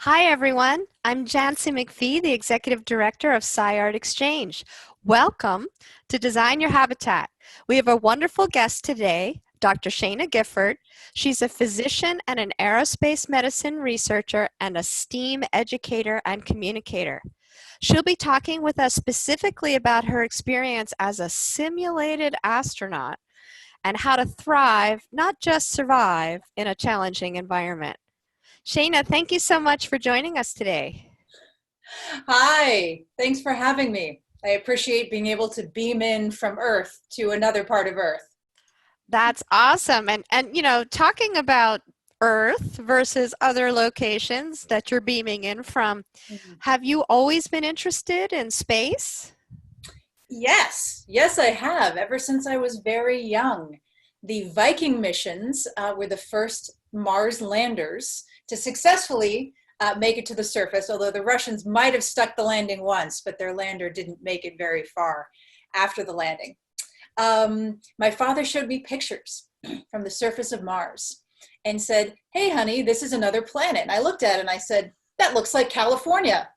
Hi, everyone. I'm Jancy McPhee, the Executive Director of SciArtExchange. Welcome to Design Your Habitat. We have a wonderful guest today, Dr. Sheyna Gifford. She's a physician and an aerospace medicine researcher and a STEAM educator and communicator. She'll be talking with us specifically about her experience as a simulated astronaut and how to thrive, not just survive, in a challenging environment. Sheyna, thank you so much for joining us today. Hi, thanks for having me. I appreciate being able to beam in from Earth to another part of Earth. That's awesome. And talking about Earth versus other locations that you're beaming in from, Mhm. have you always been interested in space? Yes, I have, ever since I was very young. The Viking missions were the first Mars landers to successfully make it to the surface, although the Russians might have stuck the landing once, but their lander didn't make it very far after the landing. My father showed me pictures from the surface of Mars and said, "Hey, honey, this is another planet." And I looked at it and I said, "That looks like California."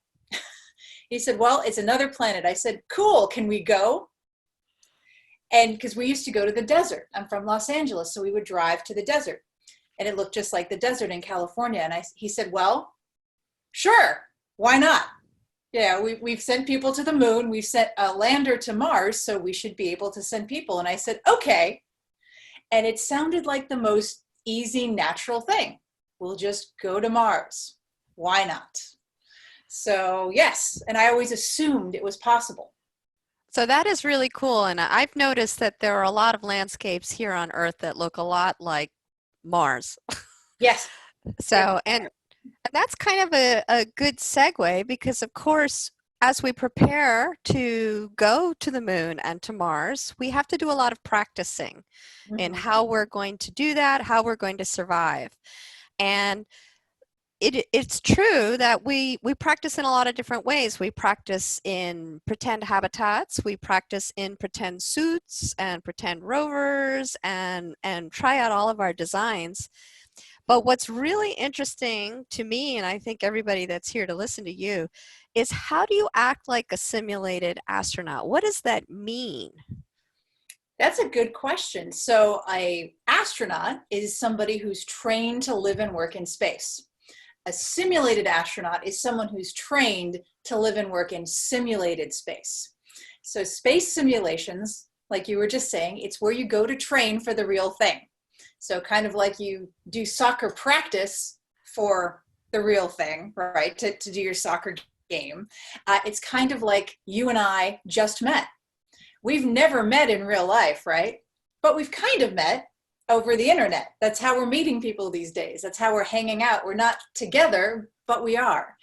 He said, "Well, it's another planet." I said, "Cool, can we go?" And because we used to go to the desert. I'm from Los Angeles, so we would drive to the desert. And it looked just like the desert in California. And he said, "Well, sure, why not? Yeah, we've sent people to the moon. We've sent a lander to Mars, so we should be able to send people." And I said, "Okay." And it sounded like the most easy, natural thing. We'll just go to Mars. Why not? So, yes, and I always assumed it was possible. So that is really cool. And I've noticed that there are a lot of landscapes here on Earth that look a lot like Mars. Yes, So, and that's kind of a good segue because, of course, as we prepare to go to the moon and to Mars, we have to do a lot of practicing in mhm. how we're going to do that, how we're going to survive. And it's true that we practice in a lot of different ways. We practice in pretend habitats, we practice in pretend suits and pretend rovers and try out all of our designs. But what's really interesting to me, and I think everybody that's here to listen to you, is how do you act like a simulated astronaut? What does that mean? That's a good question. So, a astronaut is somebody who's trained to live and work in space. A simulated astronaut is someone who's trained to live and work in simulated space. So, space simulations, like you were just saying, it's where you go to train for the real thing. So, kind of like you do soccer practice for the real thing, right? To do your soccer game. It's kind of like you and I just met. We've never met in real life, right? But we've kind of met over the internet. That's how we're meeting people these days. That's how we're hanging out. We're not together, but we are.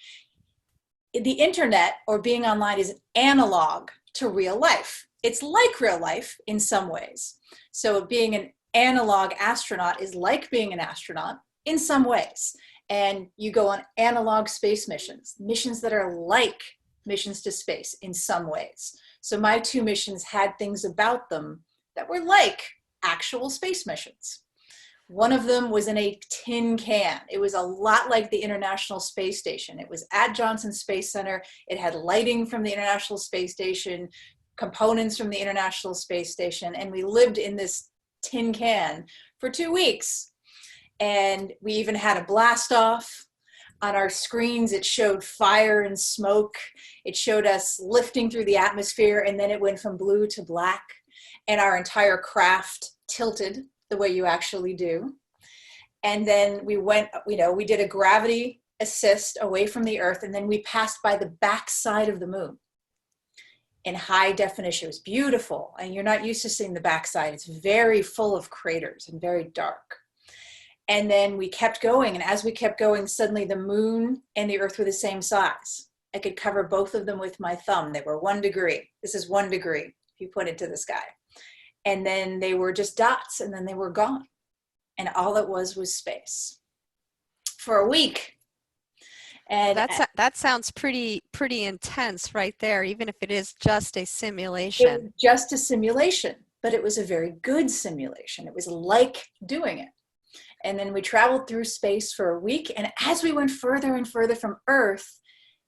The internet or being online is analog to real life. It's like real life in some ways. So being an analog astronaut is like being an astronaut in some ways. And you go on analog space missions, missions that are like missions to space in some ways. So my two missions had things about them that were like actual space missions. One of them was in a tin can. It was a lot like the International Space Station. It was at Johnson Space Center. It had lighting from the International Space Station, components from the International Space Station, and we lived in this tin can for 2 weeks. And we even had a blast off. On our screens, it showed fire and smoke. It showed us lifting through the atmosphere, and then it went from blue to black. And our entire craft tilted the way you actually do. And then we went, we did a gravity assist away from the Earth, and then we passed by the backside of the moon in high definition. It was beautiful, and you're not used to seeing the backside. It's very full of craters and very dark. And then we kept going, and as we kept going, suddenly the moon and the Earth were the same size. I could cover both of them with my thumb. They were 1 degree. This is 1 degree if you put it to the sky. And then they were just dots, and then they were gone. And all it was space for a week. And That sounds pretty intense right there, even if it is just a it was simulation. just a simulation, but it was a very good simulation. It was like doing it. And then we traveled through space for a week. And as we went further and further from Earth,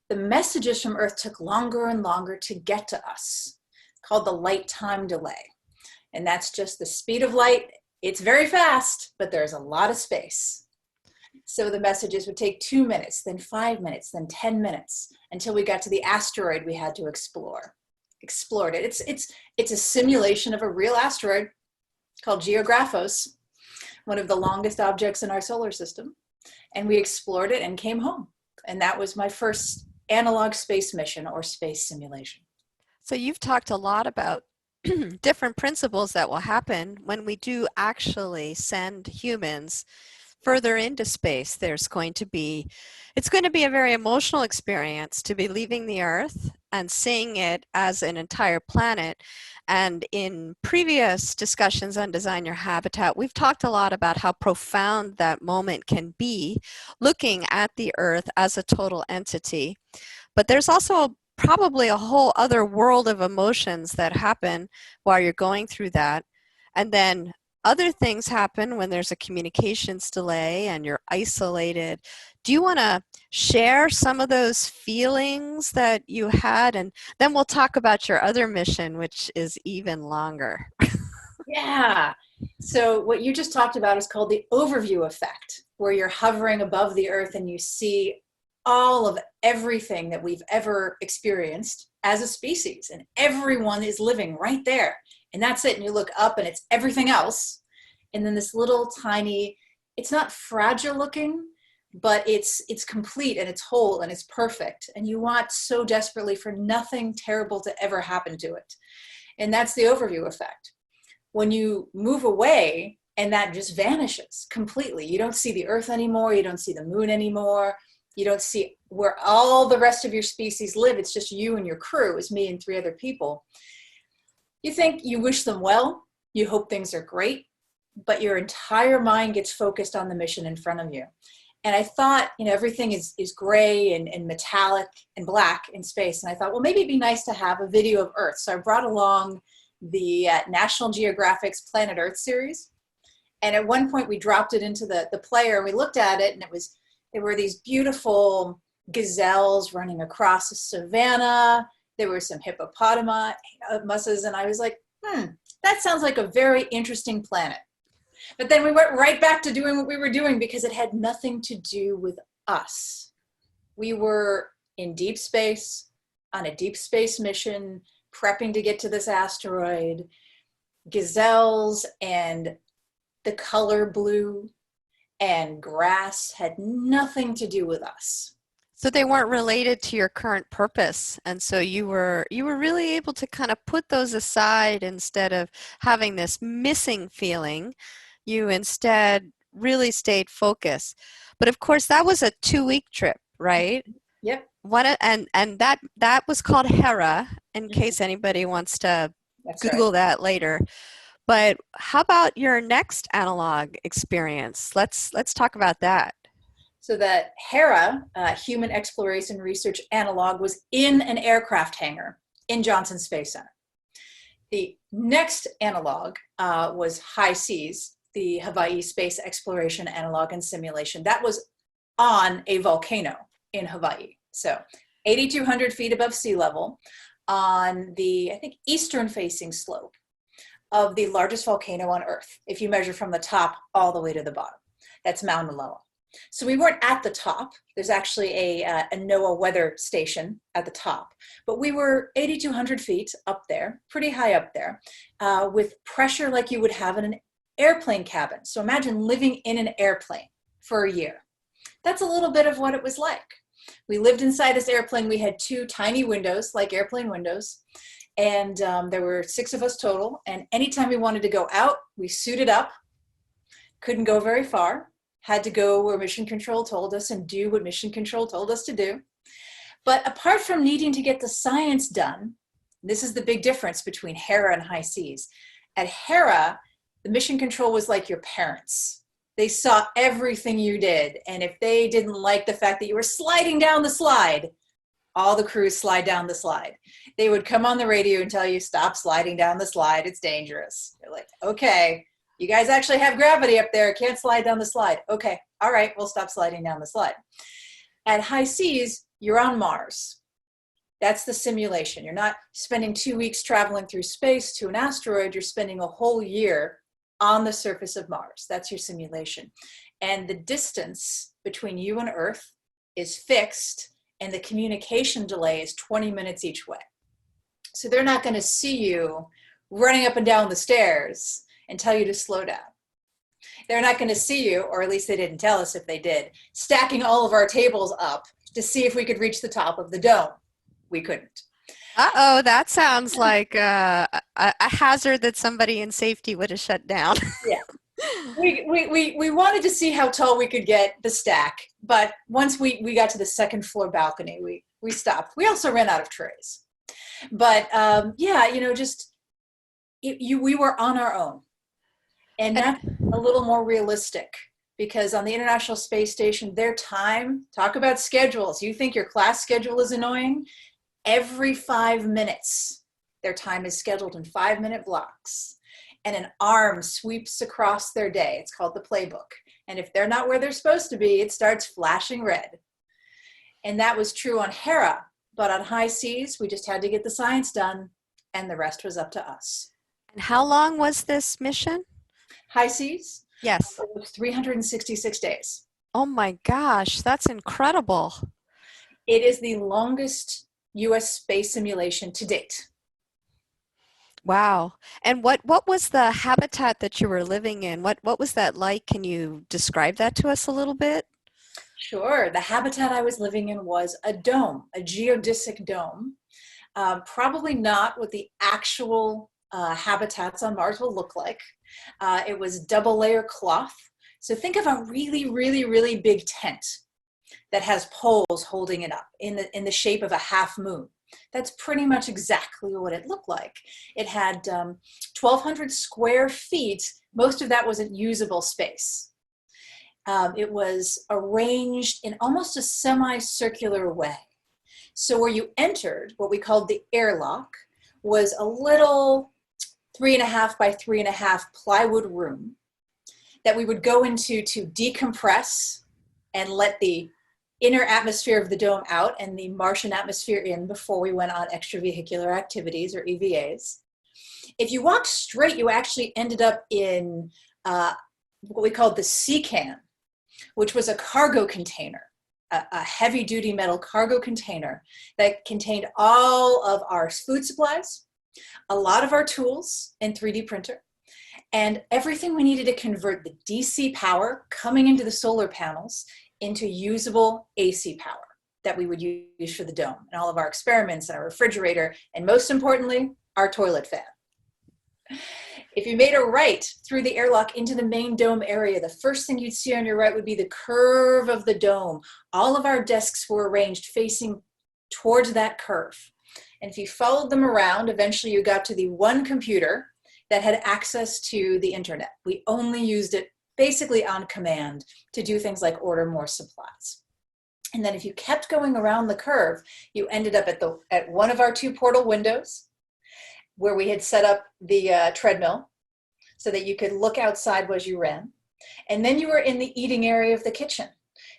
the messages from Earth took longer and longer to get to us. It's called the light time delay. And that's just the speed of light. It's very fast, but there's a lot of space. So the messages would take 2 minutes, then 5 minutes, then 10 minutes, until we got to the asteroid we had to explore. Explored it. It's a simulation of a real asteroid called Geographos, one of the longest objects in our solar system. And we explored it and came home. And that was my first analog space mission or space simulation. So you've talked a lot about different principles that will happen when we do actually send humans further into space. It's going to be a very emotional experience to be leaving the Earth and seeing it as an entire planet. And in previous discussions on Design Your Habitat, we've talked a lot about how profound that moment can be, looking at the Earth as a total entity. But there's also probably a whole other world of emotions that happen while you're going through that. And then other things happen when there's a communications delay and you're isolated. Do you want to share some of those feelings that you had? And then we'll talk about your other mission, which is even longer. Yeah. So what you just talked about is called the overview effect, where you're hovering above the Earth and you see all of everything that we've ever experienced as a species, and everyone is living right there. And that's it. And you look up and it's everything else. And then this little tiny, it's not fragile looking, but it's complete and it's whole and it's perfect. And you want so desperately for nothing terrible to ever happen to it. And that's the overview effect. When you move away and that just vanishes completely, you don't see the Earth anymore. You don't see the moon anymore. You don't see where all the rest of your species live. It's just you and your crew. It's me and 3 other people. You think you wish them well, you hope things are great, but your entire mind gets focused on the mission in front of you. And I thought, everything is gray and metallic and black in space. And I thought, well, maybe it'd be nice to have a video of Earth. So I brought along the National Geographic's Planet Earth series. And at one point we dropped it into the player and we looked at it, and there were these beautiful gazelles running across the savannah. There were some hippopotamuses, and I was like, that sounds like a very interesting planet. But then we went right back to doing what we were doing because it had nothing to do with us. We were in deep space, on a deep space mission, prepping to get to this asteroid. Gazelles and the color blue and grass had nothing to do with us. So they weren't related to your current purpose, and so you were really able to kind of put those aside. Instead of having this missing feeling, you instead really stayed focused. But of course, that was a 2-week trip, right? Yep. And that was called Hera, in case anybody wants to Google that later. But how about your next analog experience? Let's talk about that. So that Hera, Human Exploration Research Analog, was in an aircraft hangar in Johnson Space Center. The next analog was High Seas, the Hawaii Space Exploration Analog and Simulation. That was on a volcano in Hawaii. So 8,200 feet above sea level on the, I think, eastern facing slope of the largest volcano on Earth, if you measure from the top all the way to the bottom. That's Mauna Loa. So we weren't at the top. There's actually a NOAA weather station at the top, but we were 8,200 feet up there, pretty high up there, with pressure like you would have in an airplane cabin. So imagine living in an airplane for a year. That's a little bit of what it was like. We lived inside this airplane. We had 2 tiny windows, like airplane windows, and there were 6 of us total. And anytime we wanted to go out, we suited up, couldn't go very far, had to go where mission control told us and do what mission control told us to do. But apart from needing to get the science done, this is the big difference between Hera and High Seas. At Hera, the mission control was like your parents. They saw everything you did. And if they didn't like the fact that you were sliding down the slide, all the crews slide down the slide. They would come on the radio and tell you, stop sliding down the slide. It's dangerous. You're like, okay. You guys actually have gravity up there. Can't slide down the slide. Okay, all right, we'll stop sliding down the slide. At high seas, you're on Mars. That's the simulation. You're not spending 2 weeks traveling through space to an asteroid. You're spending a whole year on the surface of Mars. That's your simulation. And the distance between you and Earth is fixed, and the communication delay is 20 minutes each way. So they're not going to see you running up and down the stairs and tell you to slow down. They're not going to see you, or at least they didn't tell us if they did, stacking all of our tables up to see if we could reach the top of the dome. We couldn't. Uh-oh, that sounds like a hazard that somebody in safety would have shut down. Yeah. We wanted to see how tall we could get the stack, but once we got to the second floor balcony, we stopped. We also ran out of trays. But yeah, just we were on our own. And that's a little more realistic, because on the International Space Station, their time, talk about schedules. You think your class schedule is annoying? Every 5 minutes, their time is scheduled in 5-minute blocks. And an arm sweeps across their day. It's called the playbook. And if they're not where they're supposed to be, it starts flashing red. And that was true on Hera. But on high seas, we just had to get the science done, and the rest was up to us. And how long was this mission? High seas? Yes. It was 366 days. Oh my gosh, that's incredible. It is the longest U.S. space simulation to date. Wow. And what was the habitat that you were living in? What was that like? Can you describe that to us a little bit? Sure. The habitat I was living in was a dome, a geodesic dome. Probably not what the actual habitats on Mars will look like. It was double layer cloth. So think of a really, really, really big tent that has poles holding it up in the shape of a half moon. That's pretty much exactly what it looked like. It had 1,200 square feet. Most of that wasn't usable space. It was arranged in almost a semicircular way. So where you entered, what we called the airlock, was a little 3.5 by 3.5 plywood room that we would go into to decompress and let the inner atmosphere of the dome out and the Martian atmosphere in before we went on extravehicular activities, or EVAs. If you walked straight, you actually ended up in what we called the sea can, which was a cargo container, a heavy-duty metal cargo container that contained all of our food supplies, a lot of our tools and 3D printer, and everything we needed to convert the DC power coming into the solar panels into usable AC power that we would use for the dome and all of our experiments and our refrigerator, and most importantly, our toilet fan. If you made a right through the airlock into the main dome area, the first thing you'd see on your right would be the curve of the dome. All of our desks were arranged facing towards that curve. And if you followed them around, eventually you got to the one computer that had access to the internet. We only used it basically on command to do things like order more supplies. And then if you kept going around the curve, you ended up at one of our 2 portal windows where we had set up the treadmill so that you could look outside as you ran. And then you were in the eating area of the kitchen.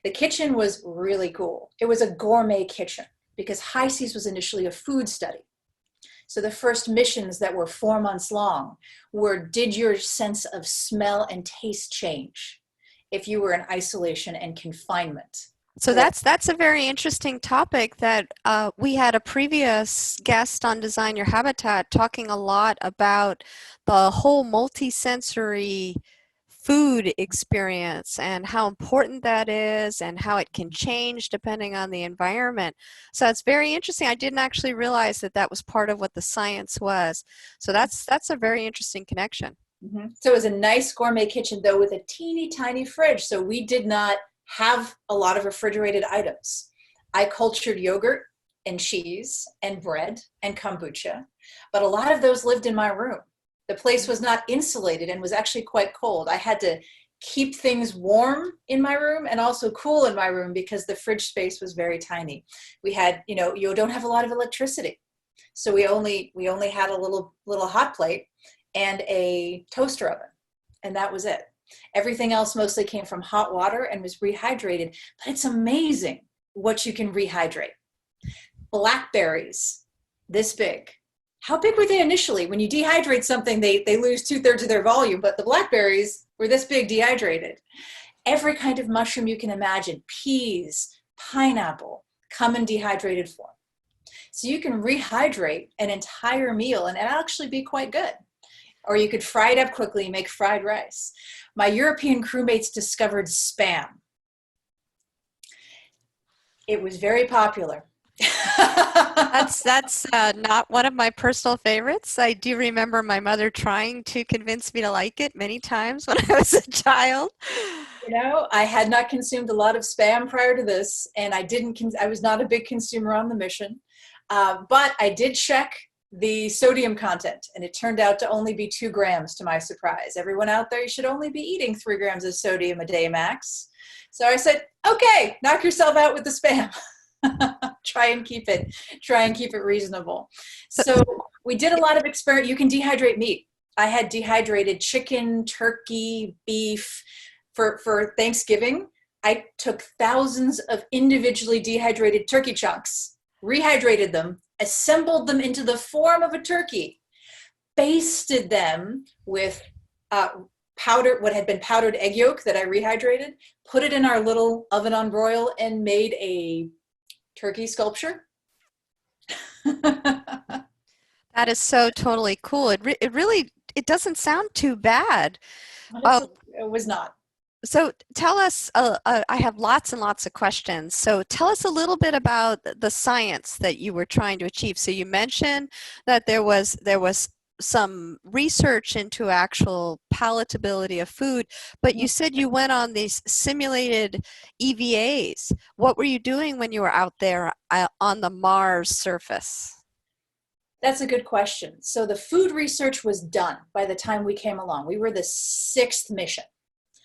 The kitchen was really cool. It was a gourmet kitchen because high seas was initially a food study. So the first missions that were 4 months long were, did your sense of smell and taste change if you were in isolation and confinement? So that's a very interesting topic that we had a previous guest on Design Your Habitat talking a lot about the whole multisensory food experience and how important that is and how it can change depending on the environment. So it's very interesting. I didn't actually realize that that was part of what the science was. So that's a very interesting connection. Mm-hmm. So it was a nice gourmet kitchen, though, with a teeny tiny fridge. So we did not have a lot of refrigerated items. I cultured yogurt and cheese and bread and kombucha, but a lot of those lived in my room. The place was not insulated and was actually quite cold. I had to keep things warm in my room and also cool in my room because the fridge space was very tiny. We had, you don't have a lot of electricity. So we only had a little hot plate and a toaster oven. and that was it. Everything else mostly came from hot water and was rehydrated. But it's amazing what you can rehydrate. Blackberries, this big. How big were they initially? When you dehydrate something, they lose 2/3 of their volume, but the blackberries were this big dehydrated. Every kind of mushroom you can imagine, peas, pineapple, come in dehydrated form. So you can rehydrate an entire meal and it'll actually be quite good. Or you could fry it up quickly and make fried rice. My European crewmates discovered Spam. It was very popular. That's not one of my personal favorites. I do remember my mother trying to convince me to like it many times when I was a child. You know, I had not consumed a lot of Spam prior to this, and I was not a big consumer on the mission. But I did check the sodium content, and it turned out to only be 2 grams to my surprise. Everyone out there, you should only be eating 3 grams of sodium a day max. So I said, okay, knock yourself out with the Spam. Try and keep it reasonable. So we did a lot of experiment. You can dehydrate meat. I had dehydrated chicken, turkey, beef. For Thanksgiving, I took thousands of individually dehydrated turkey chunks, rehydrated them, assembled them into the form of a turkey, basted them with what had been powdered egg yolk that I rehydrated, put it in our little oven on broil, and made a turkey sculpture. That is so totally cool. It really doesn't sound too bad. It was not. So tell us, I have lots and lots of questions. So tell us a little bit about the science that you were trying to achieve. So you mentioned that there was some research into actual palatability of food, but you said you went on these simulated EVAs. What were you doing when you were out there on the Mars surface? That's a good question. So the food research was done by the time we came along. We were the 6th mission.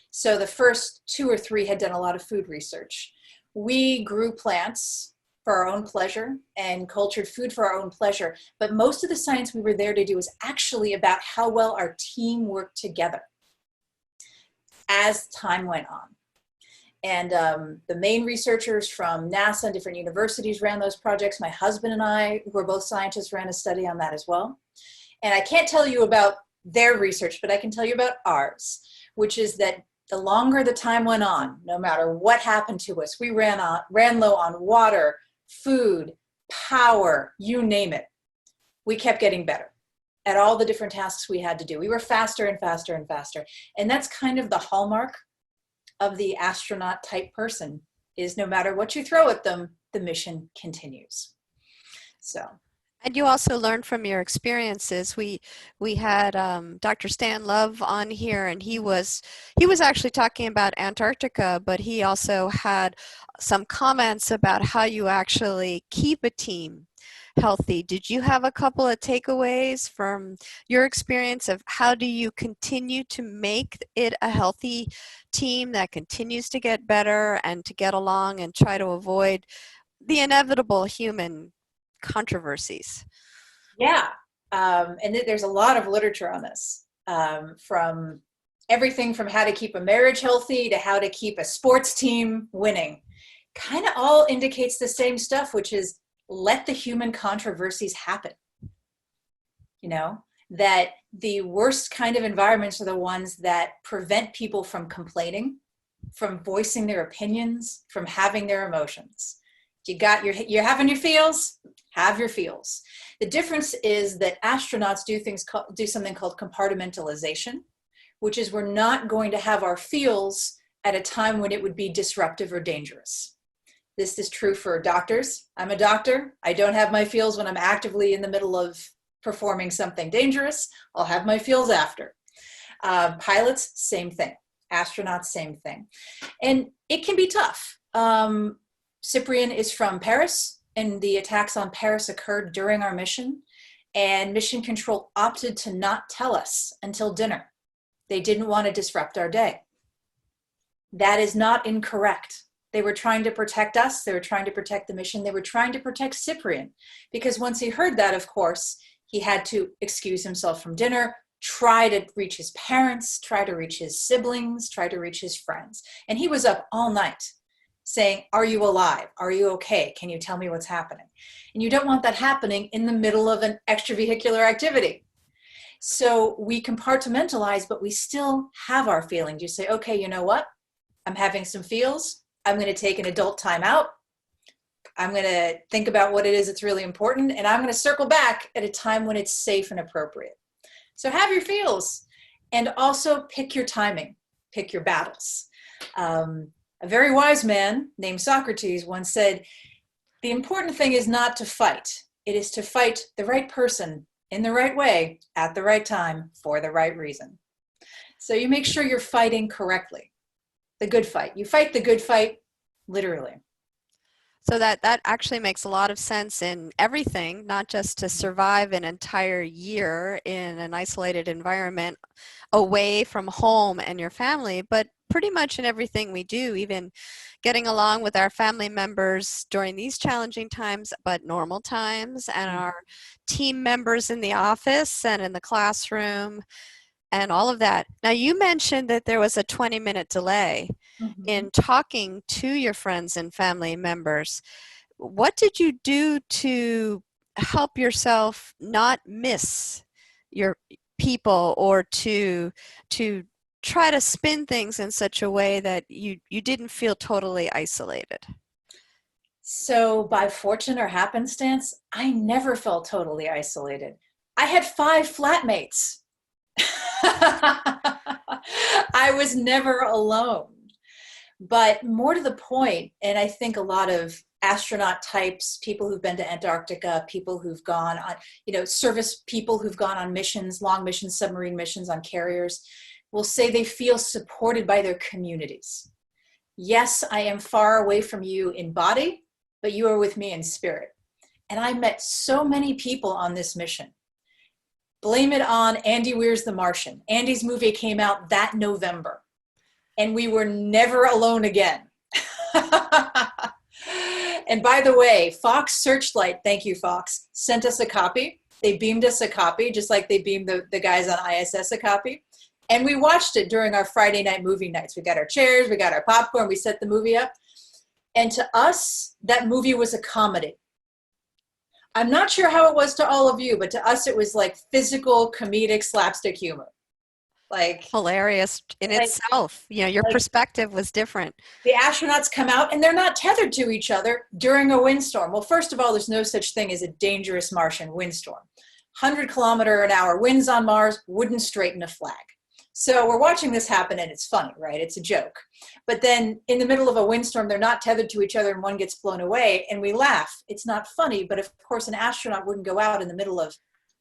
So the first 2 or 3 had done a lot of food research. We grew plants for our own pleasure and cultured food for our own pleasure. But most of the science we were there to do was actually about how well our team worked together as time went on. And the main researchers from NASA and different universities ran those projects. My husband and I, who are both scientists, ran a study on that as well. And I can't tell you about their research, but I can tell you about ours, which is that the longer the time went on, no matter what happened to us, we ran low on water, food, power, you name it. We kept getting better at all the different tasks we had to do. We were faster and faster and faster. And that's kind of the hallmark of the astronaut type person, is no matter what you throw at them, the mission continues. So. And you also learned from your experiences. We had Dr. Stan Love on here, and he was actually talking about Antarctica, but he also had some comments about how you actually keep a team healthy. Did you have a couple of takeaways from your experience of how do you continue to make it a healthy team that continues to get better and to get along and try to avoid the inevitable human controversies? Yeah, and there's a lot of literature on this, from everything from how to keep a marriage healthy to how to keep a sports team winning. Kind of all indicates the same stuff, which is let the human controversies happen. You know, that the worst kind of environments are the ones that prevent people from complaining, from voicing their opinions, from having their emotions. You're having your feels, have your feels. The difference is that astronauts do something called compartmentalization, which is we're not going to have our feels at a time when it would be disruptive or dangerous. This is true for doctors. I'm a doctor. I don't have my feels when I'm actively in the middle of performing something dangerous. I'll have my feels after. Pilots, same thing. Astronauts, same thing. And it can be tough. Cyprian is from Paris, and the attacks on Paris occurred during our mission, and Mission Control opted to not tell us until dinner. They didn't want to disrupt our day. That is not incorrect. They were trying to protect us. They were trying to protect the mission. They were trying to protect Cyprian, because once he heard that, of course, he had to excuse himself from dinner, try to reach his parents, try to reach his siblings, try to reach his friends. And he was up all night saying, are you alive? Are you okay? Can you tell me what's happening? And you don't want that happening in the middle of an extravehicular activity. So we compartmentalize, but we still have our feelings. You say, okay, you know what? I'm having some feels. I'm going to take an adult time out. I'm going to think about what it is that's really important, and I'm going to circle back at a time when it's safe and appropriate. So have your feels, and also pick your timing, pick your battles. A very wise man named Socrates once said, the important thing is not to fight. It is to fight the right person in the right way at the right time for the right reason. So you make sure you're fighting correctly. The good fight. You fight the good fight, literally. So that actually makes a lot of sense in everything, not just to survive an entire year in an isolated environment away from home and your family, but pretty much in everything we do, even getting along with our family members during these challenging times, but normal times, and our team members in the office and in the classroom and all of that. Now, you mentioned that there was a 20-minute delay in talking to your friends and family members. What did you do to help yourself not miss your people, or to try to spin things in such a way that you didn't feel totally isolated? So by fortune or happenstance, I never felt totally isolated. I had 5 flatmates. I was never alone. But more to the point, and I think a lot of astronaut types, people who've been to Antarctica, people who've gone on, service people who've gone on missions, long missions, submarine missions on carriers, will say they feel supported by their communities. Yes, I am far away from you in body, but you are with me in spirit. And I met so many people on this mission. Blame it on Andy Weir's The Martian. Andy's movie came out that November, and we were never alone again. And by the way, Fox Searchlight, thank you, Fox, sent us a copy. They beamed us a copy, just like they beamed the guys on ISS a copy. And we watched it during our Friday night movie nights. We got our chairs, we got our popcorn, we set the movie up. And to us, that movie was a comedy. I'm not sure how it was to all of you, but to us, it was like physical, comedic, slapstick humor. Like Hilarious in itself. Your perspective was different. The astronauts come out and they're not tethered to each other during a windstorm. Well, first of all, there's no such thing as a dangerous Martian windstorm. 100-kilometer-an-hour winds on Mars wouldn't straighten a flag. So we're watching this happen, and it's funny, right? It's a joke. But then in the middle of a windstorm, they're not tethered to each other and one gets blown away, and we laugh. It's not funny, but of course an astronaut wouldn't go out in the middle of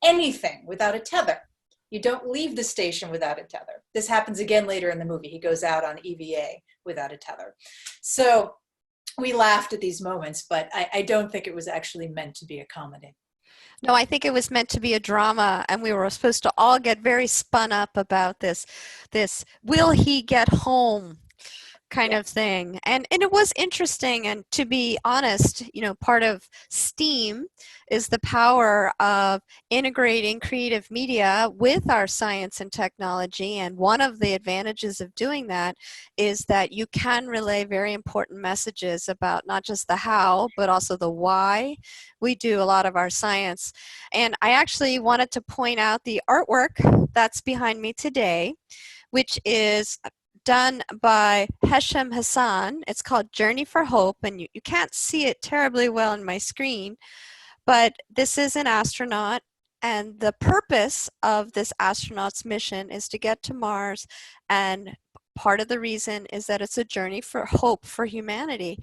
anything without a tether. You don't leave the station without a tether. This happens again later in the movie. He goes out on EVA without a tether. So we laughed at these moments, but I don't think it was actually meant to be a comedy. No, I think it was meant to be a drama, and we were supposed to all get very spun up about this will he get home kind of thing. And it was interesting. And to be honest, part of STEAM is the power of integrating creative media with our science and technology. And one of the advantages of doing that is that you can relay very important messages about not just the how, but also the why we do a lot of our science. And I actually wanted to point out the artwork that's behind me today, which is done by Hesham Hassan. It's called Journey for Hope, and you can't see it terribly well on my screen, but this is an astronaut, and the purpose of this astronaut's mission is to get to Mars, and part of the reason is that it's a journey for hope for humanity.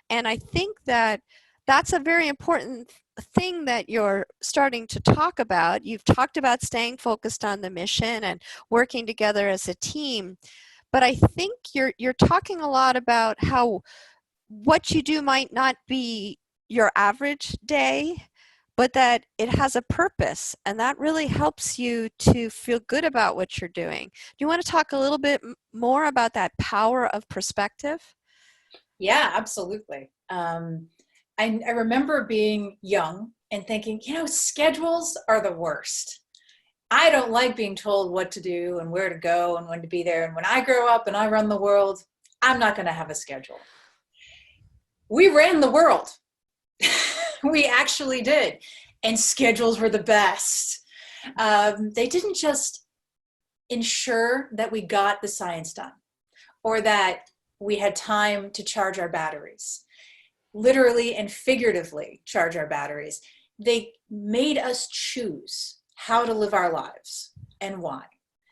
And I think that that's a very important thing that you're starting to talk about. You've talked about staying focused on the mission and working together as a team. But I think you're talking a lot about how what you do might not be your average day, but that it has a purpose, and that really helps you to feel good about what you're doing. Do you want to talk a little bit more about that power of perspective? Yeah, absolutely. I remember being young and thinking, schedules are the worst. I don't like being told what to do and where to go and when to be there. And when I grow up and I run the world, I'm not going to have a schedule. We ran the world. We actually did. And schedules were the best. They didn't just ensure that we got the science done or that we had time to charge our batteries, literally and figuratively charge our batteries. They made us choose how to live our lives and why.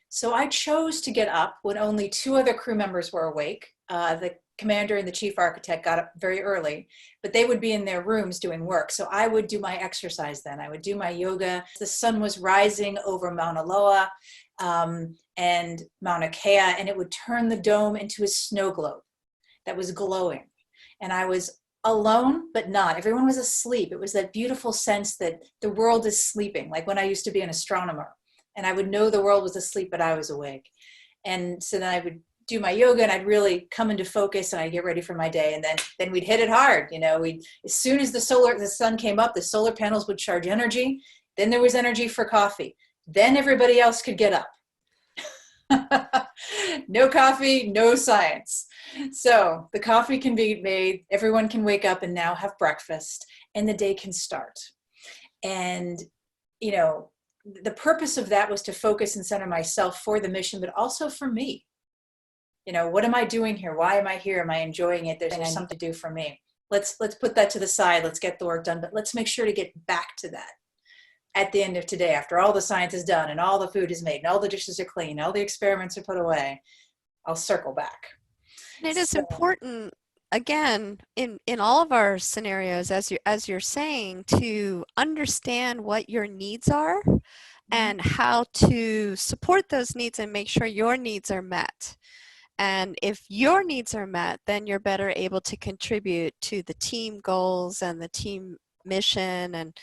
So I chose to get up when only two other crew members were awake. The commander and the chief architect got up very early, but they would be in their rooms doing work. So I would do my exercise then. I would do my yoga. The sun was rising over Mauna Loa and Mauna Kea, and it would turn the dome into a snow globe that was glowing. And I was alone, but not. Everyone was asleep. It was that beautiful sense that the world is sleeping, like when I used to be an astronomer. And I would know the world was asleep, but I was awake. And so then I would do my yoga and I'd really come into focus and I'd get ready for my day. And then we'd hit it hard. You know, as soon as the sun came up, the solar panels would charge energy. Then there was energy for coffee. Then everybody else could get up. No coffee, no science. So the coffee can be made, everyone can wake up and now have breakfast, and the day can start. And, you know, the purpose of that was to focus and center myself for the mission, but also for me. You know, what am I doing here? Why am I here? Am I enjoying it? There's something to do for me. Let's put that to the side. Let's get the work done, but let's make sure to get back to that at the end of today, after all the science is done and all the food is made and all the dishes are clean, all the experiments are put away. I'll circle back. And it is important, again, in all of our scenarios, as you're saying, to understand what your needs are and how to support those needs and make sure your needs are met. And if your needs are met, then you're better able to contribute to the team goals and the team mission and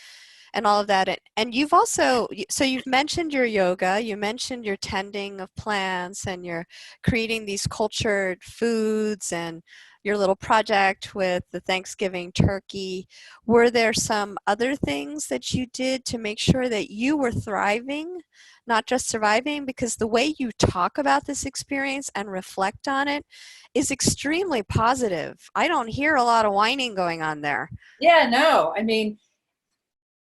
all of that. And you've also, so you've mentioned your yoga, you mentioned your tending of plants, and you're creating these cultured foods and your little project with the Thanksgiving turkey. Were there some other things that you did to make sure that you were thriving, not just surviving? Because the way you talk about this experience and reflect on it is extremely positive. I don't hear a lot of whining going on there. Yeah, no, I mean,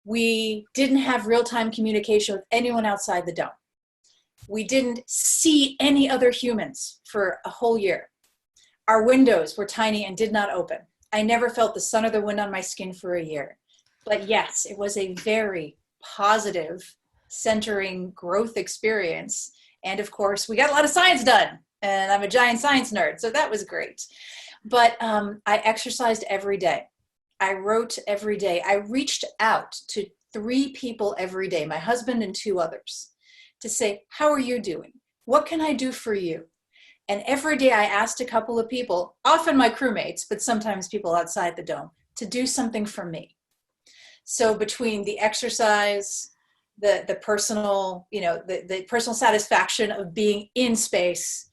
we didn't have real-time communication with anyone outside the dome. We didn't see any other humans for a whole year. Our windows were tiny and did not open. I never felt the sun or the wind on my skin for a year. But yes, it was a very positive, centering growth experience. And of course, we got a lot of science done. And I'm a giant science nerd, so that was great. But I exercised every day. I wrote every day. I reached out to 3 people every day, my husband and 2 others, to say, how are you doing? What can I do for you? And every day I asked a couple of people, often my crewmates, but sometimes people outside the dome, to do something for me. So between the exercise, the personal, you know, the personal satisfaction of being in space,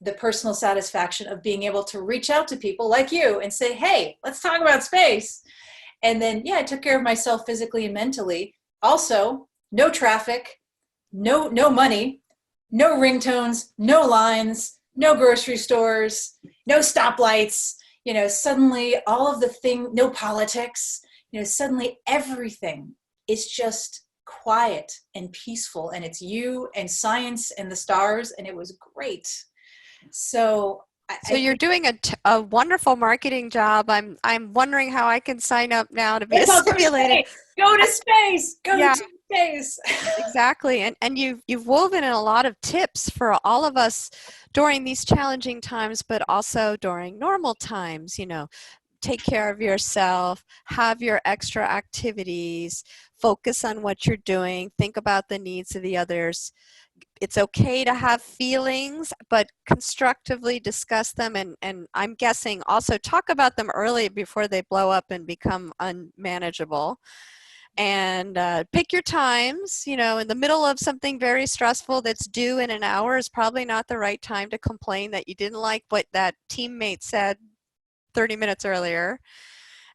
the personal satisfaction of being able to reach out to people like you and say, hey, let's talk about space. And then, yeah, I took care of myself physically and mentally. Also, no traffic, no money, no ringtones, no lines, no grocery stores, no stoplights. You know, suddenly all of the things, no politics, you know, suddenly everything is just quiet and peaceful, and it's you and science and the stars, and it was great. So you're doing a wonderful marketing job. I'm wondering how I can sign up now to be a simulated. Go to space. Go to space. Exactly. And you've woven in a lot of tips for all of us during these challenging times, but also during normal times. You know, take care of yourself, have your extra activities, focus on what you're doing, think about the needs of the others. It's okay to have feelings, but constructively discuss them, and I'm guessing also talk about them early before they blow up and become unmanageable. And pick your times. You know, in the middle of something very stressful that's due in an hour is probably not the right time to complain that you didn't like what that teammate said 30 minutes earlier.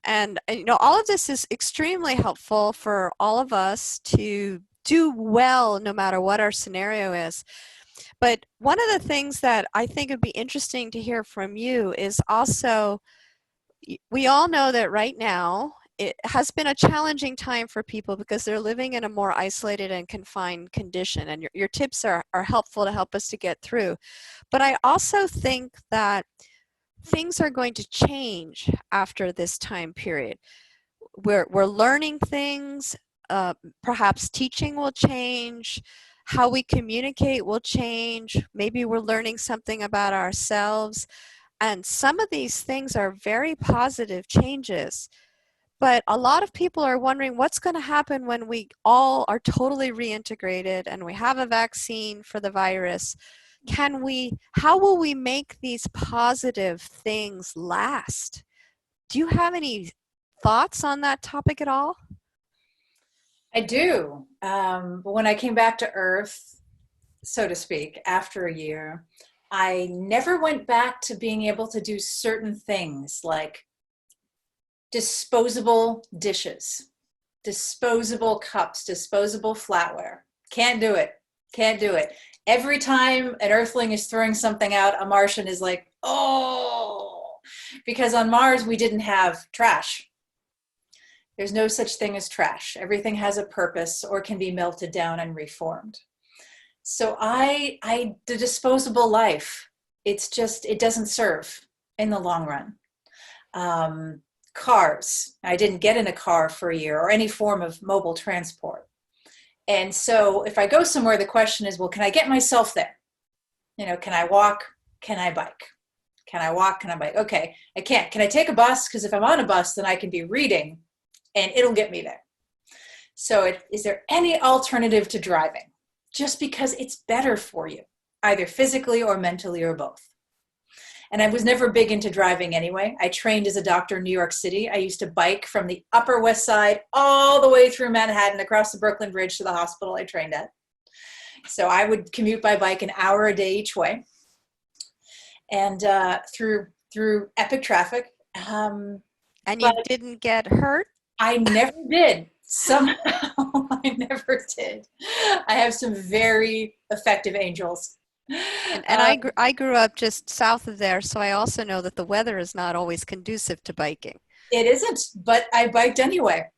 And you know, all of this is extremely helpful for all of us to do well no matter what our scenario is. But one of the things that I think would be interesting to hear from you is also, we all know that right now it has been a challenging time for people because they're living in a more isolated and confined condition, and your tips are helpful to help us to get through. But I also think that things are going to change after this time period. We're learning things, perhaps teaching will change, how we communicate will change, maybe we're learning something about ourselves. And some of these things are very positive changes. But a lot of people are wondering what's going to happen when we all are totally reintegrated and we have a vaccine for the virus. How will we make these positive things last? Do you have any thoughts on that topic at all? I do. But when I came back to Earth, so to speak, after a year, I never went back to being able to do certain things like disposable dishes, disposable cups, disposable flatware. Can't do it. Can't do it. Every time an Earthling is throwing something out, a Martian is like, oh, because on Mars we didn't have trash. There's no such thing as trash. Everything has a purpose or can be melted down and reformed. So the disposable life, it doesn't serve in the long run. Cars, I didn't get in a car for a year or any form of mobile transport. And so if I go somewhere, the question is, well, can I get myself there? Can I walk? Can I bike? Can I walk? Can I bike? Okay, I can't. Can I take a bus? Because if I'm on a bus, then I can be reading and it'll get me there. So is there any alternative to driving? Just because it's better for you, either physically or mentally or both. And I was never big into driving anyway. I trained as a doctor in New York City. I used to bike from the Upper West Side all the way through Manhattan, across the Brooklyn Bridge to the hospital I trained at. So I would commute by bike an hour a day each way, and through epic traffic. And you But didn't get hurt? I never did. Somehow I never did. I have some very effective angels. And I grew up just south of there, so I also know that the weather is not always conducive to biking. It isn't, but I biked anyway.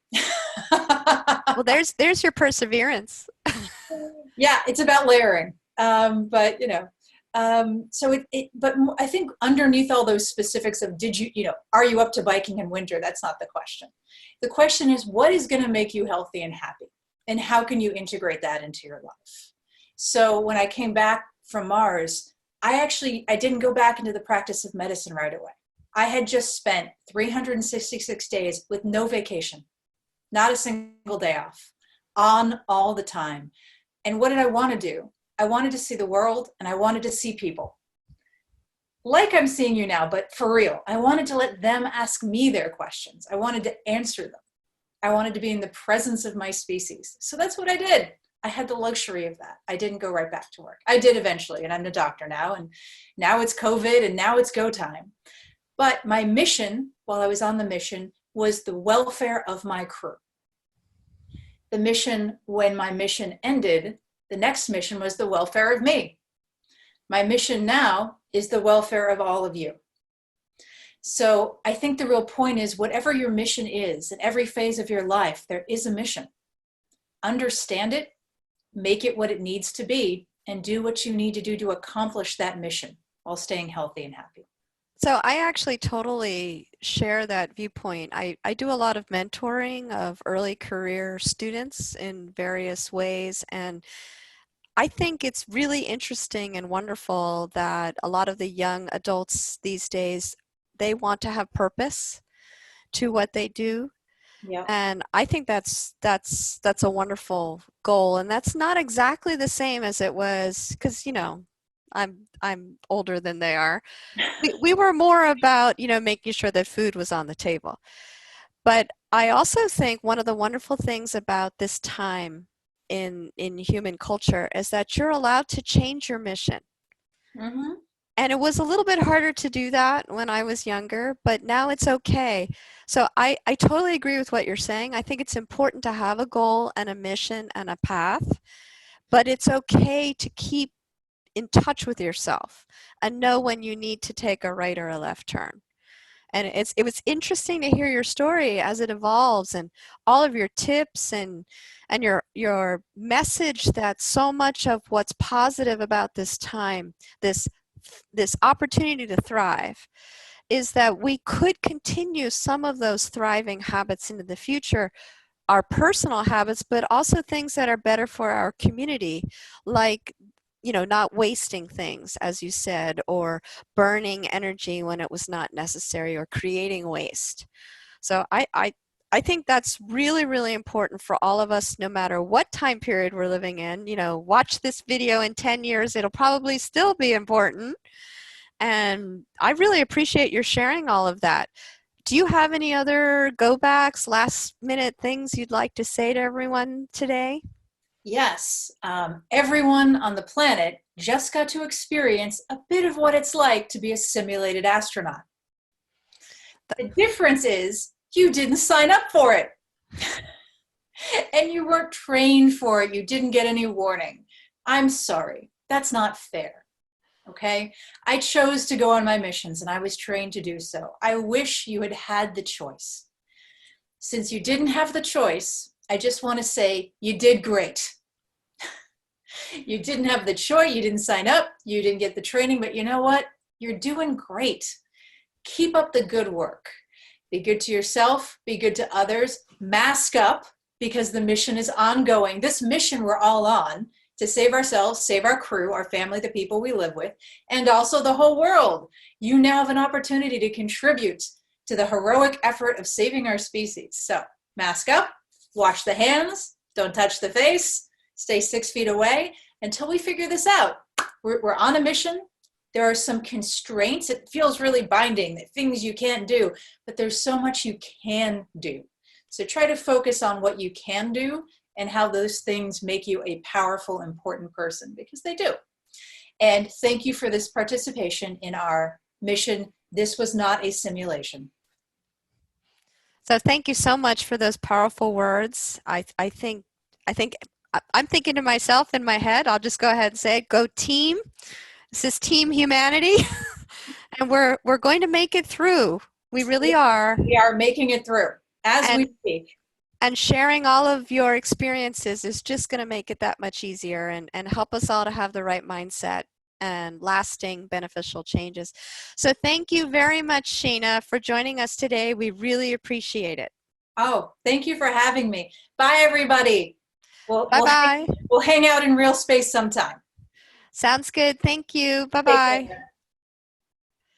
Well, there's your perseverance. Yeah, it's about layering. But but I think underneath all those specifics of are you up to biking in winter? That's not the question. The question is, what is going to make you healthy and happy? And how can you integrate that into your life? So when I came back from Mars, I didn't go back into the practice of medicine right away. I had just spent 366 days with no vacation, not a single day off, on all the time. And what did I want to do? I wanted to see the world and I wanted to see people. Like I'm seeing you now, but for real. I wanted to let them ask me their questions. I wanted to answer them. I wanted to be in the presence of my species. So that's what I did. I had the luxury of that. I didn't go right back to work. I did eventually, and I'm a doctor now, and now it's COVID, and now it's go time. But my mission, while I was on the mission, was the welfare of my crew. The mission, when my mission ended, the next mission was the welfare of me. My mission now is the welfare of all of you. So I think the real point is, whatever your mission is, in every phase of your life, there is a mission. Understand it, make it what it needs to be, and do what you need to do to accomplish that mission while staying healthy and happy. So I actually totally share that viewpoint. I do a lot of mentoring of early career students in various ways, and I think it's really interesting and wonderful that a lot of the young adults these days, they want to have purpose to what they do. Yeah. And I think that's a wonderful goal, and that's not exactly the same as it was, because I'm older than they are. We were more about making sure that food was on the table. But I also think one of the wonderful things about this time in human culture is that you're allowed to change your mission. Mm-hmm. And it was a little bit harder to do that when I was younger, but now it's okay. So I totally agree with what you're saying. I think it's important to have a goal and a mission and a path, but it's okay to keep in touch with yourself and know when you need to take a right or a left turn. And it was interesting to hear your story as it evolves and all of your tips and your message that so much of what's positive about this time, this opportunity to thrive, is that we could continue some of those thriving habits into the future, our personal habits, but also things that are better for our community, like not wasting things, as you said, or burning energy when it was not necessary, or creating waste. So I think that's really, really important for all of us, no matter what time period we're living in. Watch this video in 10 years, it'll probably still be important. And I really appreciate your sharing all of that. Do you have any other go backs, last minute things you'd like to say to everyone today? Yes, everyone on the planet just got to experience a bit of what it's like to be a simulated astronaut. The difference is you didn't sign up for it. And you weren't trained for it. You didn't get any warning. I'm sorry. That's not fair. Okay? I chose to go on my missions and I was trained to do so. I wish you had had the choice. Since you didn't have the choice, I just want to say you did great. You didn't have the choice, you didn't sign up, you didn't get the training, but you know what? You're doing great. Keep up the good work. Be good to yourself, be good to others, mask up, because the mission is ongoing. This mission we're all on to save ourselves, save our crew, our family, the people we live with, and also the whole world. You now have an opportunity to contribute to the heroic effort of saving our species. So mask up, wash the hands, don't touch the face, stay 6 feet away until we figure this out. We're on a mission. There are some constraints. It feels really binding, that things you can't do, but there's so much you can do. So try to focus on what you can do and how those things make you a powerful, important person, because they do. And thank you for this participation in our mission. This was not a simulation. So thank you so much for those powerful words. I think I'm thinking to myself in my head, I'll just go ahead and say, go team. This is Team Humanity. And we're going to make it through. We really are. We are making it through as we speak. And sharing all of your experiences is just going to make it that much easier and help us all to have the right mindset and lasting beneficial changes. So thank you very much, Sheyna, for joining us today. We really appreciate it. Oh, thank you for having me. Bye, everybody. Bye-bye. We'll hang out in real space sometime. Sounds good. Thank you. Take Bye-bye. care.